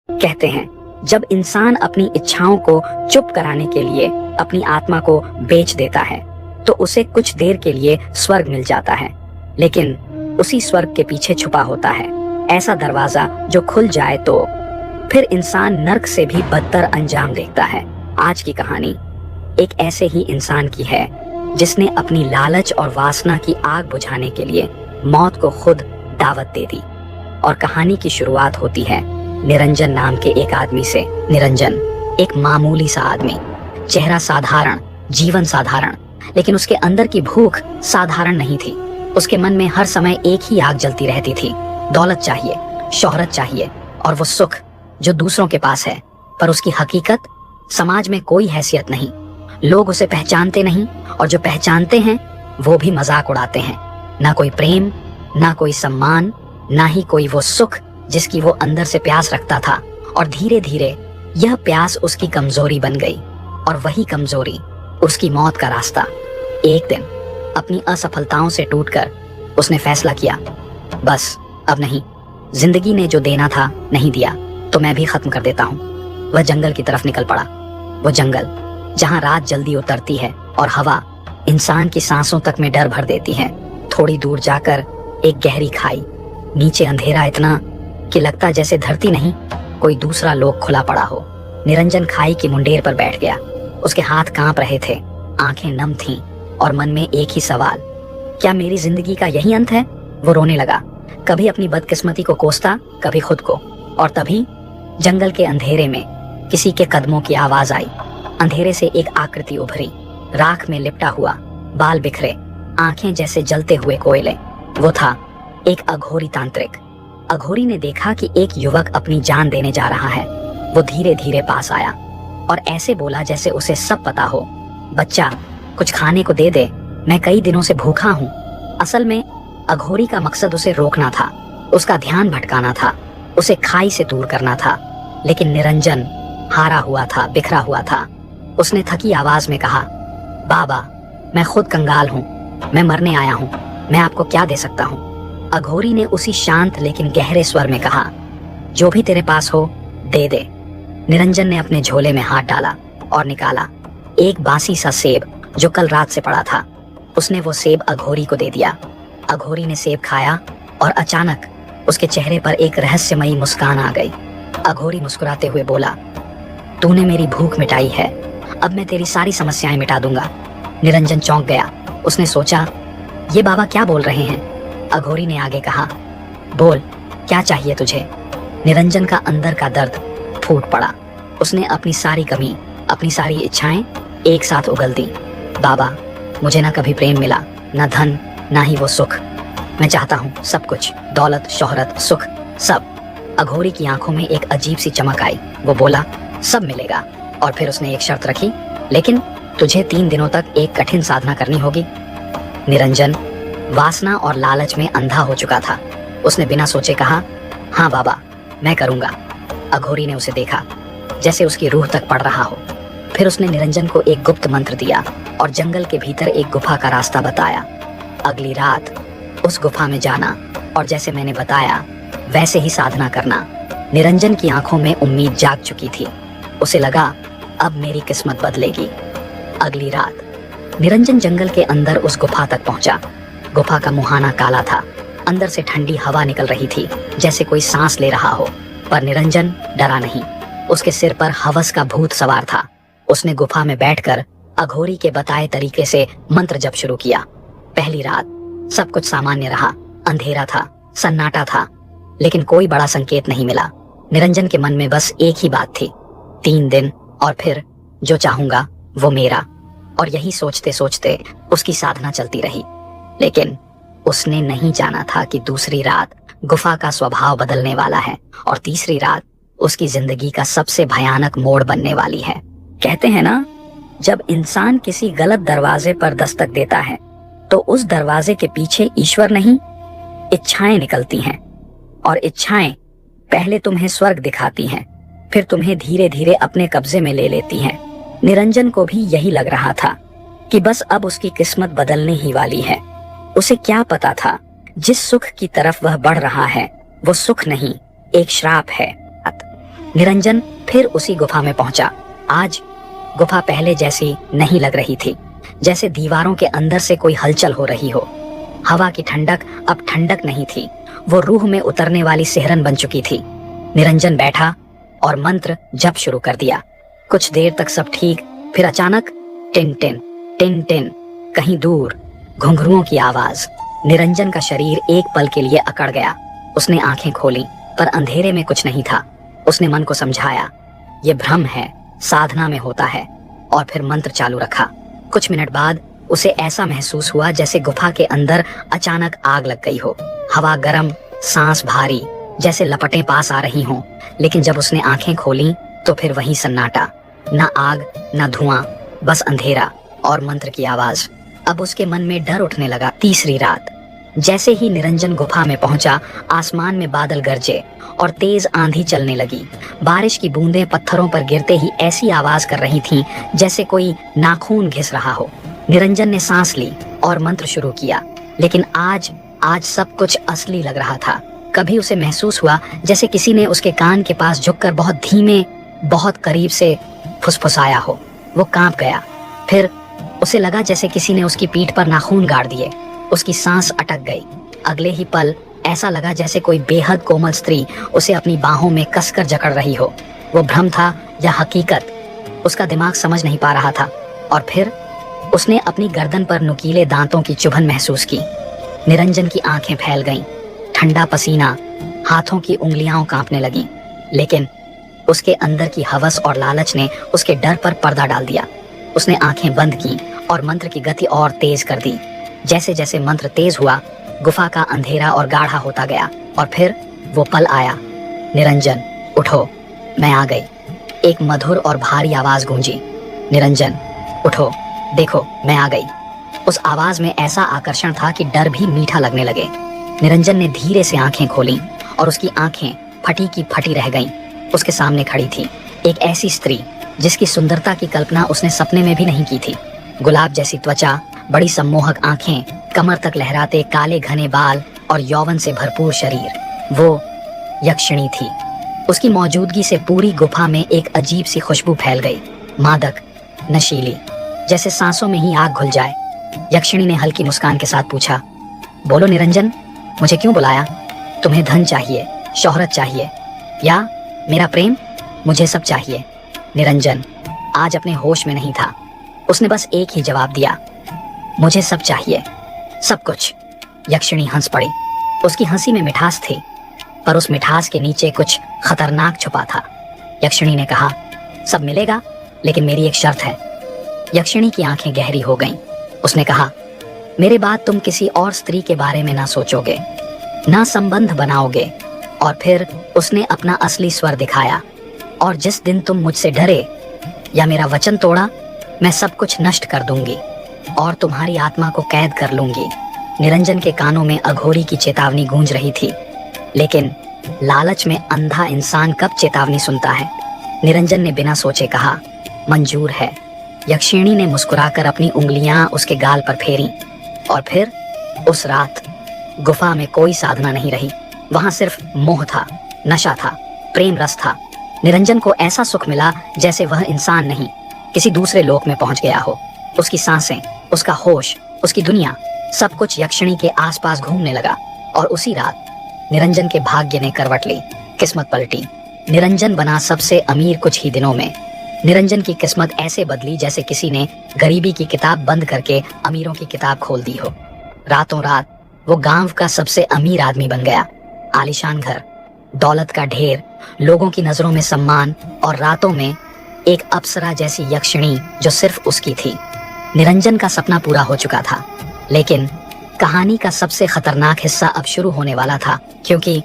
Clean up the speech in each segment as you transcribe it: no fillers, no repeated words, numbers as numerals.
कहते हैं जब इंसान अपनी इच्छाओं को चुप कराने के लिए अपनी आत्मा को बेच देता है तो उसे कुछ देर के लिए स्वर्ग मिल जाता है, लेकिन उसी स्वर्ग के पीछे छुपा होता है ऐसा दरवाजा जो खुल जाए तो फिर इंसान नर्क से भी बदतर अंजाम देखता है। आज की कहानी एक ऐसे ही इंसान की है जिसने अपनी लालच और वासना की आग बुझाने के लिए मौत को खुद दावत दे दी। और कहानी की शुरुआत होती है निरंजन नाम के एक आदमी से। निरंजन एक मामूली सा आदमी, चेहरा साधारण, जीवन साधारण, लेकिन उसके अंदर की भूख साधारण नहीं थी। उसके मन में हर समय एक ही आग जलती रहती थी, दौलत चाहिए, शोहरत चाहिए और वो सुख जो दूसरों के पास है, पर उसकी हकीकत समाज में कोई हैसियत नहीं। लोग उसे पहचानते नहीं और जो पहचानते हैं वो भी मजाक उड़ाते हैं। ना कोई प्रेम, ना कोई सम्मान, ना ही कोई वो सुख जिसकी वो अंदर से प्यास रखता था। और धीरे धीरे यह प्यास उसकी कमजोरी बन गई और वही कमजोरी उसकी मौत का रास्ता। एक दिन अपनी असफलताओं से टूटकर उसने फैसला किया, बस अब नहीं, जिंदगी ने जो देना था नहीं दिया तो मैं भी खत्म कर देता हूँ। वह जंगल की तरफ निकल पड़ा। वो जंगल जहाँ रात जल्दी उतरती है और हवा इंसान की सांसों तक में डर भर देती है। थोड़ी दूर जाकर एक गहरी खाई, नीचे अंधेरा इतना कि लगता जैसे धरती नहीं कोई दूसरा लोक खुला पड़ा हो। निरंजन खाई की मुंडेर पर बैठ गया। उसके हाथ कांप रहे थे, आंखें नम थीं और मन में एक ही सवाल, क्या मेरी जिंदगी का यही अंत है? वो रोने लगा, कभी अपनी बदकिस्मती को कोसता, कभी खुद को। और तभी जंगल के अंधेरे में किसी के कदमों की आवाज आई। अंधेरे से एक आकृति उभरी, राख में लिपटा हुआ, बाल बिखरे, आंखें जैसे जलते हुए कोयले। वो था एक अघोरी तांत्रिक। अघोरी ने देखा कि एक युवक अपनी जान देने जा रहा है। वो धीरे धीरे पास आया और ऐसे बोला जैसे उसे सब पता हो, बच्चा कुछ खाने को दे दे, मैं कई दिनों से भूखा हूँ। असल में अघोरी का मकसद उसे रोकना था, उसका ध्यान भटकाना था, उसे खाई से दूर करना था। लेकिन निरंजन हारा हुआ था, बिखरा हुआ था। उसने थकी आवाज में कहा, बाबा मैं खुद कंगाल हूँ, मैं मरने आया हूँ, मैं आपको क्या दे सकता हूँ? अघोरी ने उसी शांत लेकिन गहरे स्वर में कहा, जो भी तेरे पास हो दे दे। निरंजन ने अपने झोले में हाथ डाला और निकाला एक बासी सा सेब जो कल रात से पड़ा था। उसने वो सेब अघोरी को दे दिया। अघोरी ने सेब खाया और अचानक उसके चेहरे पर एक रहस्यमयी मुस्कान आ गई। अघोरी मुस्कुराते हुए बोला, तूने मेरी भूख मिटाई है, अब मैं तेरी सारी समस्याएं मिटा दूंगा। निरंजन चौंक गया। उसने सोचा, ये बाबा क्या बोल रहे हैं? अघोरी ने आगे कहा, बोल क्या चाहिए तुझे? निरंजन का अंदर का दर्द फूट पड़ा। उसने अपनी सारी कमी, अपनी सारी इच्छाएं एक साथ उगल दी। बाबा मुझे ना कभी प्रेम मिला, ना धन, ना ही वो सुख। मैं चाहता हूँ सब कुछ, दौलत, शोहरत, सुख, सब। अघोरी की आंखों में एक अजीब सी चमक आई। वो बोला, सब मिलेगा। और फिर उसने एक शर्त रखी, लेकिन तुझे 3 दिनों तक एक कठिन साधना करनी होगी। निरंजन वासना और लालच में अंधा हो चुका था। उसने बिना सोचे कहा, हाँ बाबा मैं करूंगा। अघोरी ने उसे देखा जैसे उसकी रूह तक पड़ रहा हो। फिर उसने निरंजन को एक गुप्त मंत्र दिया और जंगल के भीतर एक गुफा का रास्ता बताया। अगली रात उस गुफा में जाना और जैसे मैंने बताया वैसे ही साधना करना। निरंजन की आंखों में उम्मीद जाग चुकी थी। उसे लगा अब मेरी किस्मत बदलेगी। अगली रात निरंजन जंगल के अंदर उस गुफा तक पहुंचा। गुफा का मुहाना काला था, अंदर से ठंडी हवा निकल रही थी जैसे कोई सांस ले रहा हो। पर निरंजन डरा नहीं, उसके सिर पर हवस का भूत सवार था। उसने गुफा में बैठकर अघोरी के बताए तरीके से मंत्र जप शुरू किया। पहली रात सब कुछ सामान्य रहा, अंधेरा था, सन्नाटा था, लेकिन कोई बड़ा संकेत नहीं मिला। निरंजन के मन में बस एक ही बात थी, 3 दिन और फिर जो चाहूंगा वो मेरा। और यही सोचते सोचते उसकी साधना चलती रही। लेकिन उसने नहीं जाना था कि दूसरी रात गुफा का स्वभाव बदलने वाला है और तीसरी रात उसकी जिंदगी का सबसे भयानक मोड़ बनने वाली है। कहते हैं ना, जब इंसान किसी गलत दरवाजे पर दस्तक देता है तो उस दरवाजे के पीछे ईश्वर नहीं, इच्छाएं निकलती हैं। और इच्छाएं पहले तुम्हें स्वर्ग दिखाती हैं, फिर तुम्हें धीरे धीरे अपने कब्जे में ले लेती हैं। निरंजन को भी यही लग रहा था कि बस अब उसकी किस्मत बदलने ही वाली है। उसे क्या पता था, जिस सुख की तरफ वह बढ़ रहा है वो सुख नहीं, एक श्राप है। निरंजन फिर उसी गुफा में पहुंचा। आज गुफा पहले जैसी नहीं लग रही थी, जैसे दीवारों के अंदर से कोई हलचल हो रही हो। हवा की ठंडक अब ठंडक नहीं थी, वो रूह में उतरने वाली सिहरन बन चुकी थी। निरंजन बैठा और मंत्र जप शुरू कर दिया। कुछ देर तक सब ठीक, फिर अचानक टिन टिन टिन टिन, कहीं दूर घुंघरुओं की आवाज। निरंजन का शरीर एक पल के लिए अकड़ गया। उसने आंखें खोली, पर अंधेरे में कुछ नहीं था। उसने मन को समझाया, ये भ्रम है, साधना में होता है, और फिर मंत्र चालू रखा। कुछ मिनट बाद उसे ऐसा महसूस हुआ जैसे गुफा के अंदर अचानक आग लग गई हो। हवा गर्म, सांस भारी, जैसे लपटें पास आ रही हों। लेकिन जब उसने आंखें खोली तो फिर वही सन्नाटा, ना आग ना धुआं, बस अंधेरा और मंत्र की आवाज। अब उसके मन में डर उठने लगा। तीसरी रात, जैसे ही निरंजन गुफा में पहुंचा, आसमान में बादल गरजे और तेज आंधी चलने लगी। बारिश की बूंदें पत्थरों पर गिरते ही ऐसी आवाज कर रही थीं जैसे कोई नाखून घिस रहा हो। निरंजन ने सांस ली और मंत्र शुरू किया, लेकिन आज सब कुछ असली लग रहा था। कभी उसे महसूस हुआ जैसे किसी ने उसके कान के पास झुककर बहुत धीमे, बहुत करीब से फुसफुसाया हो। वो कांप गया। फिर उसे लगा जैसे किसी ने उसकी पीठ पर नाखून गाड़ दिए। उसकी सांस अटक गई। अगले ही पल ऐसा लगा जैसे कोई बेहद कोमल स्त्री उसे अपनी बाहों में कसकर जकड़ रही हो। वो भ्रम था या हकीकत, उसका दिमाग समझ नहीं पा रहा था। और फिर उसने अपनी गर्दन पर नुकीले दांतों की चुभन महसूस की। निरंजन की आंखें फैल गईं। ठंडा पसीना, हाथों की उंगलियां कांपने लगीं। लेकिन उसके अंदर की हवस और लालच ने उसके डर पर पर्दा डाल दिया। उसने आंखें बंद की और मंत्र की गति और तेज कर दी। जैसे जैसे मंत्र तेज हुआ, गुफा का अंधेरा और गाढ़ा होता गया। और फिर वो पल आया। निरंजन, उठो, मैं आ गई। एक मधुर और भारी आवाज गूंजी। निरंजन, उठो, देखो, मैं आ गई। उस आवाज में ऐसा आकर्षण था कि डर भी मीठा लगने लगे। निरंजन ने धीरे से आंखें खोली और उसकी आंखें फटी की फटी रह गईं। उसके सामने खड़ी थी एक ऐसी स्त्री जिसकी सुंदरता की कल्पना उसने सपने में भी नहीं की थी। गुलाब जैसी त्वचा, बड़ी सम्मोहक आंखें, कमर तक लहराते काले घने बाल और यौवन से भरपूर शरीर। वो यक्षिणी थी। उसकी मौजूदगी से पूरी गुफा में एक अजीब सी खुशबू फैल गई, मादक, नशीली, जैसे सांसों में ही आग घुल जाए। यक्षिणी ने हल्की मुस्कान के साथ पूछा, बोलो निरंजन, मुझे क्यों बुलाया? तुम्हें धन चाहिए, शोहरत चाहिए, या मेरा प्रेम? मुझे सब चाहिए। निरंजन आज अपने होश में नहीं था। उसने बस एक ही जवाब दिया, मुझे सब चाहिए, सब कुछ। यक्षिणी हंस पड़ी। उसकी हंसी में मिठास थी, पर उस मिठास के नीचे कुछ खतरनाक छुपा था। यक्षिणी ने कहा, सब मिलेगा, लेकिन मेरी एक शर्त है। यक्षिणी की आंखें गहरी हो गईं। उसने कहा, मेरे बाद तुम किसी और स्त्री के बारे में ना सोचोगे, ना संबंध बनाओगे। और फिर उसने अपना असली स्वर दिखाया, और जिस दिन तुम मुझसे डरे या मेरा वचन तोड़ा, मैं सब कुछ नष्ट कर दूंगी और तुम्हारी आत्मा को कैद कर लूंगी। निरंजन के कानों में अघोरी की चेतावनी गूंज रही थी, लेकिन लालच में अंधा इंसान कब चेतावनी सुनता है? निरंजन ने बिना सोचे कहा, मंजूर है। यक्षिणी ने मुस्कुराकर अपनी उंगलियां उसके गाल पर फेरी। और फिर उस रात गुफा में कोई साधना नहीं रही। वहां सिर्फ मोह था, नशा था, प्रेम रस था। निरंजन को ऐसा सुख मिला जैसे वह इंसान नहीं, किसी दूसरे लोक में पहुंच गया हो। उसकी सांसें, उसका होश, उसकी दुनिया, सब कुछ यक्षिणी के आसपास घूमने लगा। और उसी रात निरंजन के भाग्य ने करवट ली, किस्मत पलटी। निरंजन बना सबसे अमीर कुछ ही दिनों में। निरंजन की किस्मत ऐसे बदली जैसे किसी ने गरीबी की किताब बंद करके अमीरों की किताब खोल दी हो। रातों रात वो गांव का सबसे अमीर आदमी बन गया। आलीशान घर, दौलत का ढेर, लोगों की नजरों में सम्मान, और रातों में एक अप्सरा जैसी यक्षिणी जो सिर्फ उसकी थी। निरंजन का सपना पूरा हो चुका था, लेकिन कहानी का सबसे खतरनाक हिस्सा अब शुरू होने वाला था, क्योंकि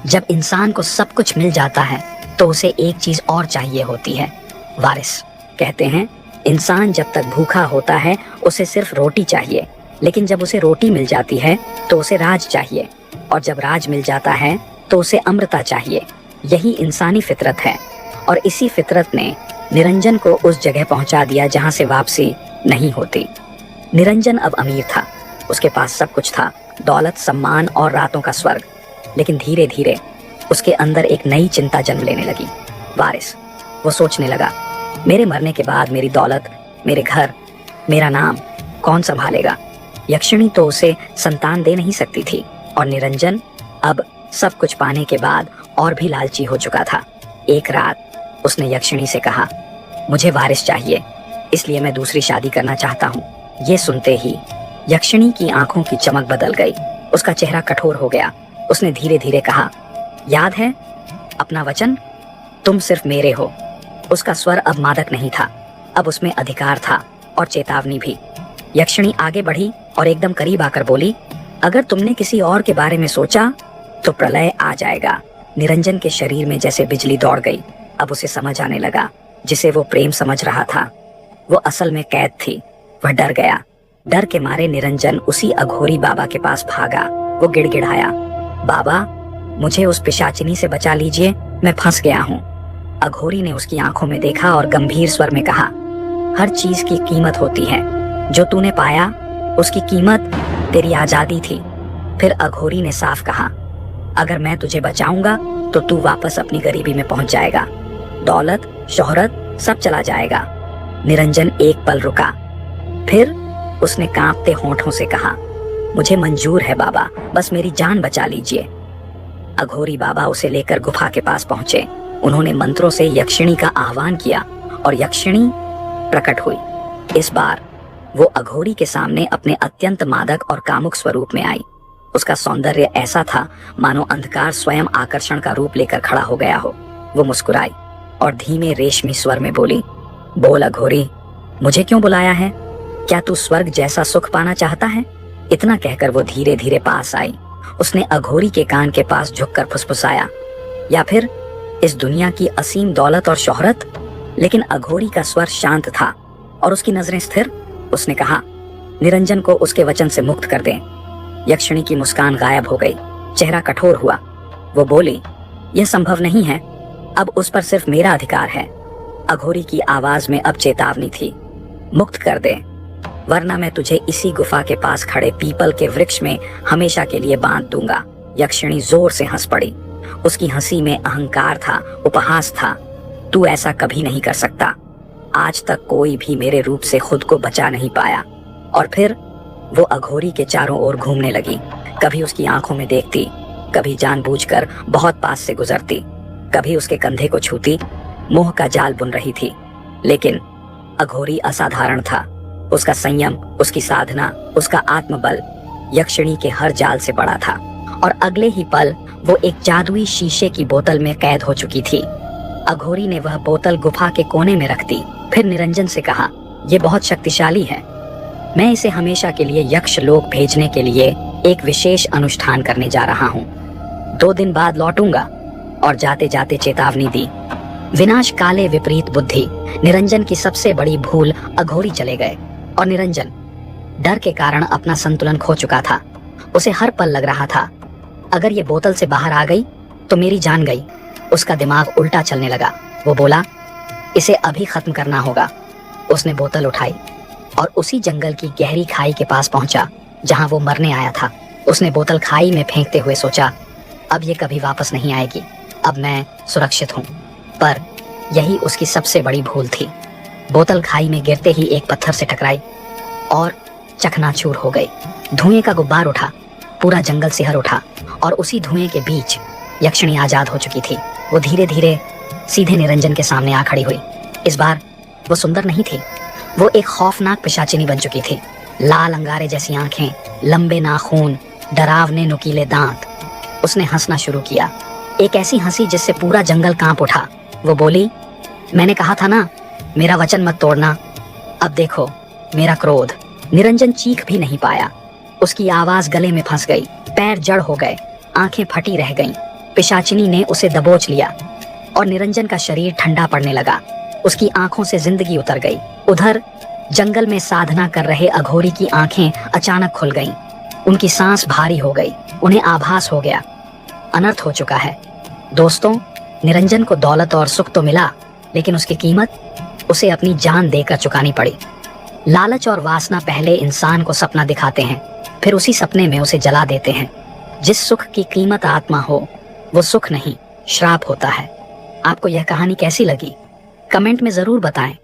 जब इंसान को सब कुछ मिल जाता है तो उसे एक चीज और चाहिए होती है, वारिस। कहते हैं इंसान जब तक भूखा होता है उसे सिर्फ रोटी चाहिए, लेकिन जब उसे रोटी मिल जाती है तो उसे राज चाहिए, और जब राज मिल जाता है तो उसे अमृता चाहिए। यही इंसानी फितरत है, और इसी फितरत ने निरंजन को उस जगह पहुंचा दिया जहां से वापसी नहीं होती। निरंजन अब अमीर था, उसके पास सब कुछ था, दौलत, सम्मान और रातों का स्वर्ग। लेकिन धीरे धीरे उसके अंदर एक नई चिंता जन्म लेने लगी। वारिस, वो सोचने लगा, मेरे मरने के बाद मेरी दौलत, मेरे घर, मेरा नाम कौन संभालेगा? यक्षिणी तो उसे संतान दे नहीं सकती थी और निरंजन अब सब कुछ पाने के बाद और भी लालची हो चुका था। एक रात उसने यक्षिणी से कहा, मुझे वारिस चाहिए, इसलिए मैं दूसरी शादी करना चाहता हूँ। ये सुनते ही यक्षिणी की आंखों की चमक बदल गई, उसका चेहरा कठोर हो गया। उसने धीरे धीरे कहा, याद है अपना वचन, तुम सिर्फ मेरे हो। उसका स्वर अब मादक नहीं था, अब उसमें अधिकार था और चेतावनी भी। यक्षिणी आगे बढ़ी और एकदम करीब आकर बोली, अगर तुमने किसी और के बारे में सोचा तो प्रलय आ जाएगा। निरंजन के शरीर में जैसे बिजली दौड़ गई। अब उसे समझ आने लगा, जिसे वो प्रेम समझ रहा था वो असल में कैद थी। वह डर गया। डर के मारे निरंजन उसी अघोरी बाबा के पास भागा। वो गिड़गिड़ाया, बाबा मुझे उस पिशाचिनी से बचा लीजिए, मैं फंस गया हूँ। अघोरी ने उसकी आंखों में देखा और गंभीर स्वर में कहा, हर चीज की कीमत होती है, जो तूने पाया उसकी कीमत तेरी आजादी थी। फिर अघोरी ने साफ कहा, अगर मैं तुझे बचाऊंगा तो तू वापस अपनी गरीबी में पहुंच जाएगा, दौलत शोहरत सब चला जाएगा। निरंजन एक पल रुका, फिर उसने कांपते होंठों से कहा, मुझे मंजूर है बाबा, बस मेरी जान बचा लीजिए। अघोरी बाबा उसे लेकर गुफा के पास पहुंचे। उन्होंने मंत्रों से यक्षिणी का आह्वान किया और यक्षिणी प्रकट हुई। इस बार वो अघोरी के सामने अपने अत्यंत मादक और कामुक स्वरूप में आई। उसका सौंदर्य ऐसा था मानो अंधकार स्वयं आकर्षण का रूप लेकर खड़ा हो गया हो। वो मुस्कुराई और धीमे रेशमी स्वर में बोली, बोल अघोरी, मुझे क्यों बुलाया है? क्या तू स्वर्ग जैसा सुख पाना चाहता है? इतना कहकर वो धीरे धीरे पास आई। उसने अघोरी के कान के पास झुककर फुसफुसाया, या फिर इस दुनिया की असीम दौलत और शोहरत? लेकिन अघोरी का स्वर शांत था और उसकी नजरें स्थिर। उसने कहा, निरंजन को उसके वचन से मुक्त कर दें। यक्षिणी की मुस्कान गायब हो गई, चेहरा कठोर हुआ। वो बोली, यह संभव नहीं है, अब उस पर सिर्फ मेरा अधिकार है। अघोरी की आवाज में अब चेतावनी थी, मुक्त कर दे, वरना मैं तुझे इसी गुफा के पास खड़े पीपल के वृक्ष में हमेशा के लिए बांध दूंगा। यक्षिणी जोर से हंस पड़ी। उसकी हंसी में अहंकार था, उपहास था। तू ऐसा कभी नहीं कर सकता। आज तक कोई भी मेरे रूप से खुद को बचा नहीं पाया। और फिर वो अघोरी के चारों ओर घूमने लगी। कभी उसकी आंखों में देखती, कभी जानबूझकर बहुत पास से गुजरती, कभी उसके कंधे को छूती। मोह का जाल बुन रही थी। लेकिन अघोरी असाधारण था। उसका संयम, उसकी साधना, उसका आत्मबल यक्षिणी के हर जाल से बड़ा था। और अगले ही पल वो एक जादुई शीशे की बोतल में कैद हो चुकी थी। अघोरी ने वह बोतल गुफा के कोने में रख दी। फिर निरंजन से कहा, यह बहुत शक्तिशाली है, मैं इसे हमेशा के लिए यक्ष लोक भेजने के लिए एक विशेष अनुष्ठान करने जा रहा हूँ। 2 दिन बाद लौटूंगा। और जाते जाते चेतावनी दी, विनाश काले विपरीत बुद्धि। निरंजन की सबसे बड़ी भूल अघोरी चले गए और निरंजन डर के कारण अपना संतुलन खो चुका था। उसे हर पल लग रहा था, अगर ये बोतल से बाहर आ गई तो मेरी जान गई। उसका दिमाग उल्टा चलने लगा। वो बोला, इसे अभी खत्म करना होगा। उसने बोतल उठाई और उसी जंगल की गहरी खाई के पास पहुंचा जहां वो मरने आया था। उसने बोतल खाई में फेंकते हुए सोचा, अब ये कभी वापस नहीं आएगी, अब मैं सुरक्षित हूँ। पर यही उसकी सबसे बड़ी भूल थी। बोतल खाई में गिरते ही एक पत्थर से टकराई और चकनाचूर हो गई। धुएं का गुब्बार उठा, पूरा जंगल सिहर उठा और उसी धुएं के बीच यक्षिणी आजाद हो चुकी थी। वो धीरे धीरे सीधे निरंजन के सामने आ खड़ी हुई। इस बार वो सुंदर नहीं थी, वो एक खौफनाक पिशाचिनी बन चुकी थी। लाल अंगारे जैसी आंखें, लंबे नाखून, डरावने नुकीले दांत। उसने हंसना शुरू किया, एक ऐसी हंसी जिससे पूरा जंगल कांप उठा। वो बोली, मैंने कहा था ना, मेरा वचन मत तोड़ना। अब देखो मेरा क्रोध। निरंजन चीख भी नहीं पाया। उसकी आवाज गले में फंस गई, पैर जड़ हो गए, आंखें फटी रह गईं। पिशाचिनी ने उसे दबोच लिया और निरंजन का शरीर ठंडा पड़ने लगा। उसकी आंखों से जिंदगी उतर गई। उधर जंगल में साधना कर रहे अघोरी की आंखें अचानक खुल गईं। उनकी सांस भारी हो गई। उन्हें आभास हो गया, अनर्थ हो चुका है। दोस्तों, निरंजन को दौलत और सुख तो मिला, लेकिन उसकी कीमत उसे अपनी जान देकर चुकानी पड़ी। लालच और वासना पहले इंसान को सपना दिखाते हैं, फिर उसी सपने में उसे जला देते हैं। जिस सुख की कीमत आत्मा हो, वो सुख नहीं, श्राप होता है। आपको यह कहानी कैसी लगी? कमेंट में जरूर बताएं।